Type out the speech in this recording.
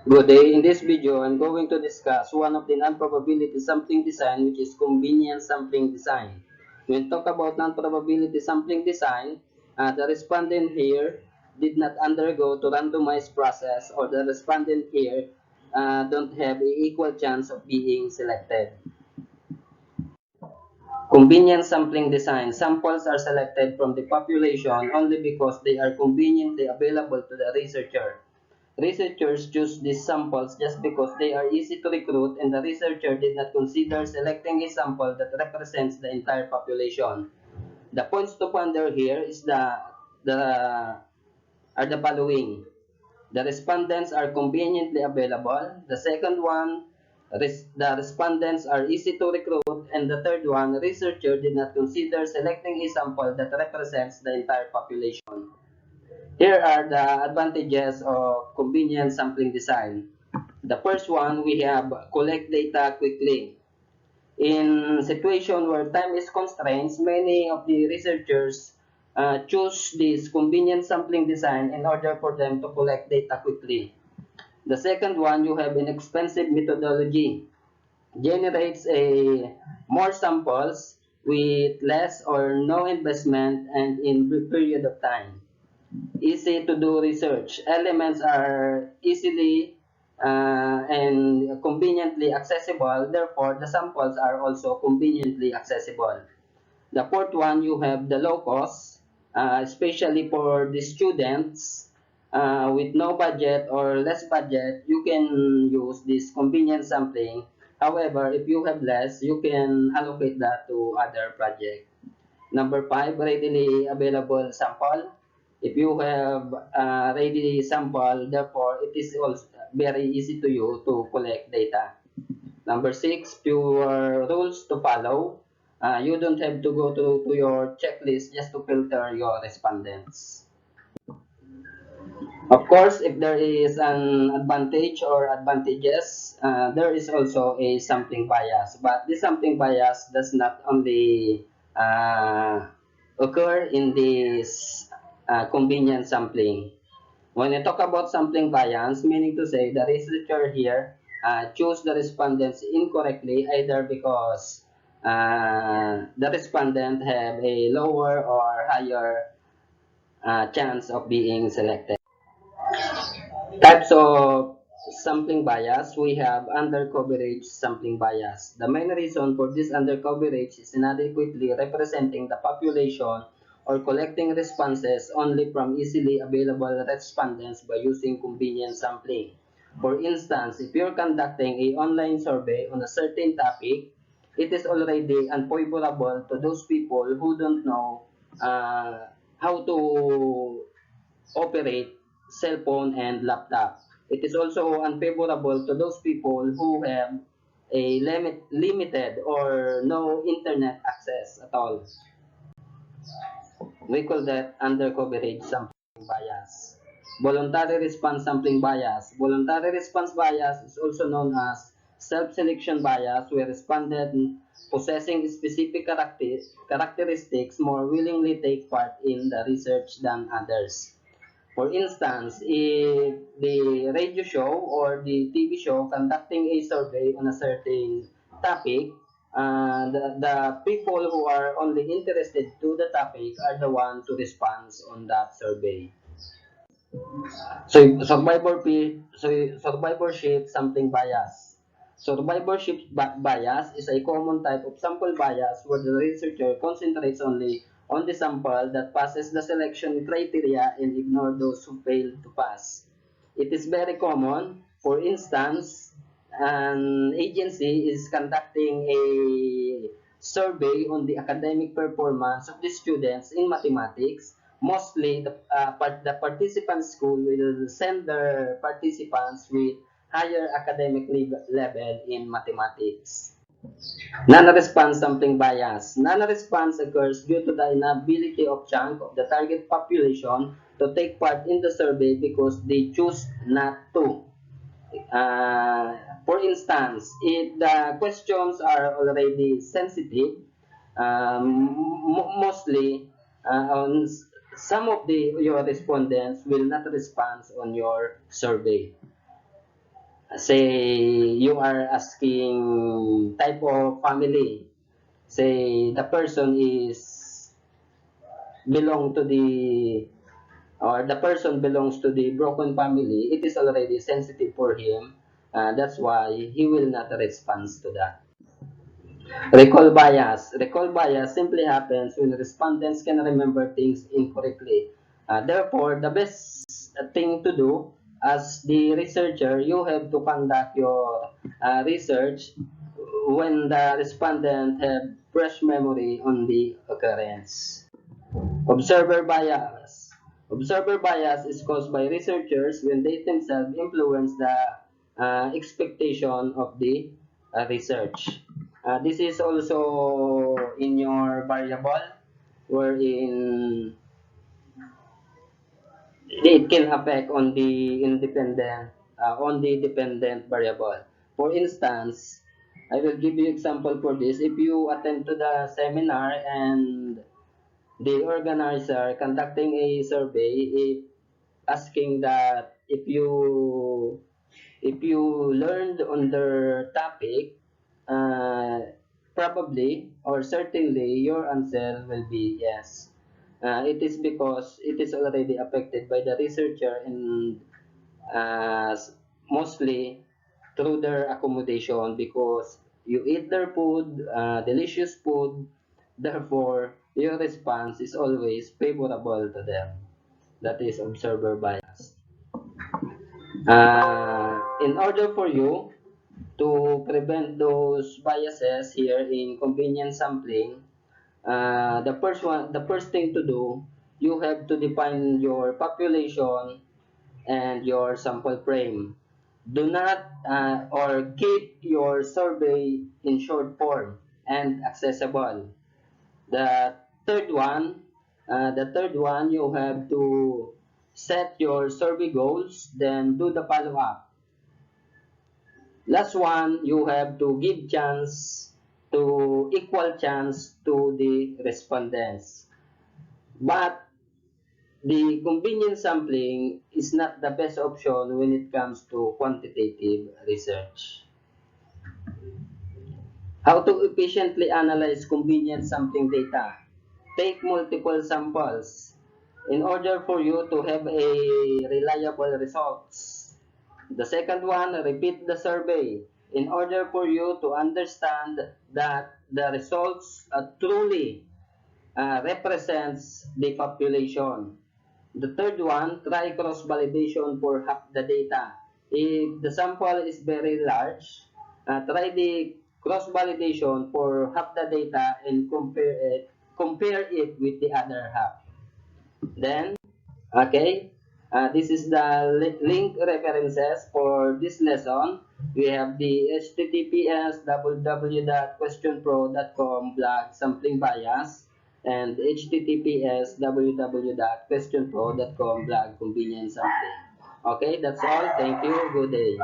Good day. In this video, I'm going to discuss one of the non-probability sampling design, which is convenience sampling design. When talk about non-probability sampling design, the respondent here did not undergo to randomized process, or the respondent here don't have an equal chance of being selected. Convenience sampling design. Samples are selected from the population only because they are conveniently available to the researcher. Researchers choose these samples just because they are easy to recruit, and the researcher did not consider selecting a sample that represents the entire population. The points to ponder here is the are the following. The respondents are conveniently available. The second one, the respondents are easy to recruit. And the third one, researcher did not consider selecting a sample that represents the entire population. Here are the advantages of convenient sampling design. The first one, we have collect data quickly. In situation where time is constrained, many of the researchers choose this convenient sampling design in order for them to collect data quickly. The second one, you have inexpensive methodology. Generates a more samples with less or no investment and in brief period of time. Easy to do research. Elements are easily and conveniently accessible. Therefore, the samples are also conveniently accessible. The fourth one, you have the low cost, especially for the students with no budget or less budget. You can use this convenient sampling. However, if you have less, you can allocate that to other project. Number five, readily available sample. If you have ready sample, therefore it is also very easy to you to collect data. Number six, fewer rules to follow. You don't have to go to your checklist just to filter your respondents. Of course, if there is an advantage or advantages, there is also a sampling bias. But this sampling bias does not only occur in this convenient sampling. When you talk about sampling bias, meaning to say the researcher here choose the respondents incorrectly, either because the respondent have a lower or higher chance of being selected. Types of sampling bias, we have undercoverage sampling bias. The main reason for this undercoverage is inadequately representing the population or collecting responses only from easily available respondents by using convenient sampling. For instance, if you're conducting an online survey on a certain topic, it is already unfavorable to those people who don't know how to operate cell phone and laptop. It is also unfavorable to those people who have a limited or no internet access at all. We call that undercoverage sampling bias. Voluntary response sampling bias. Voluntary response bias is also known as self-selection bias, where respondents possessing specific characteristics more willingly take part in the research than others. For instance, if the radio show or the TV show conducting a survey on a certain topic, the people who are only interested to the topic are the ones to respond on that survey. Survivorship sampling bias. Survivorship bias is a common type of sample bias where the researcher concentrates only on the sample that passes the selection criteria and ignore those who fail to pass. It is very common. For instance, an agency is conducting a survey on the academic performance of the students in mathematics. Mostly, the participant school will send their participants with higher academic level in mathematics. Non-response sampling bias. Non-response occurs due to the inability of chunk of the target population to take part in the survey because they choose not to. For instance, if the questions are already sensitive, mostly on some of your respondents will not respond on your survey. Say you are asking type of family. Say the person is belong to the or the person belongs to the broken family, it is already sensitive for him. That's why he will not respond to that. Recall bias. Recall bias simply happens when respondents can remember things incorrectly. Therefore, the best thing to do as the researcher, you have to conduct your research when the respondent have fresh memory on the occurrence. Observer bias. Observer bias is caused by researchers when they themselves influence the expectation of the research. This is also in your variable wherein it can affect on the dependent variable. For instance, I will give you example for this. If you attend to the seminar and the organizer conducting a survey if asking that if you learned on their topic, uh, probably or certainly your answer will be yes. It is because it is already affected by the researcher and uh, mostly through their accommodation because you eat their food, delicious food, therefore your response is always favorable to them. That is observer bias. In order for you to prevent those biases here in convenience sampling, the first thing to do, you have to define your population and your sample frame. Do not or keep your survey in short form and accessible. The third one, you have to set your survey goals, then do the follow-up. Last one, you have to give equal chance to the respondents. But the convenience sampling is not the best option when it comes to quantitative research. How to efficiently analyze convenience sampling data? Take multiple samples in order for you to have a reliable results. The second one, repeat the survey in order for you to understand that the results truly represents the population. The third one, try cross-validation for half the data. If the sample is very large, try the cross-validation for half the data and compare it with the other half. Then, okay, this is the link references for this lesson. We have the https www.questionpro.com blog sampling bias and https www.questionpro.com blog convenience sampling. Okay, that's all. Thank you. Good day.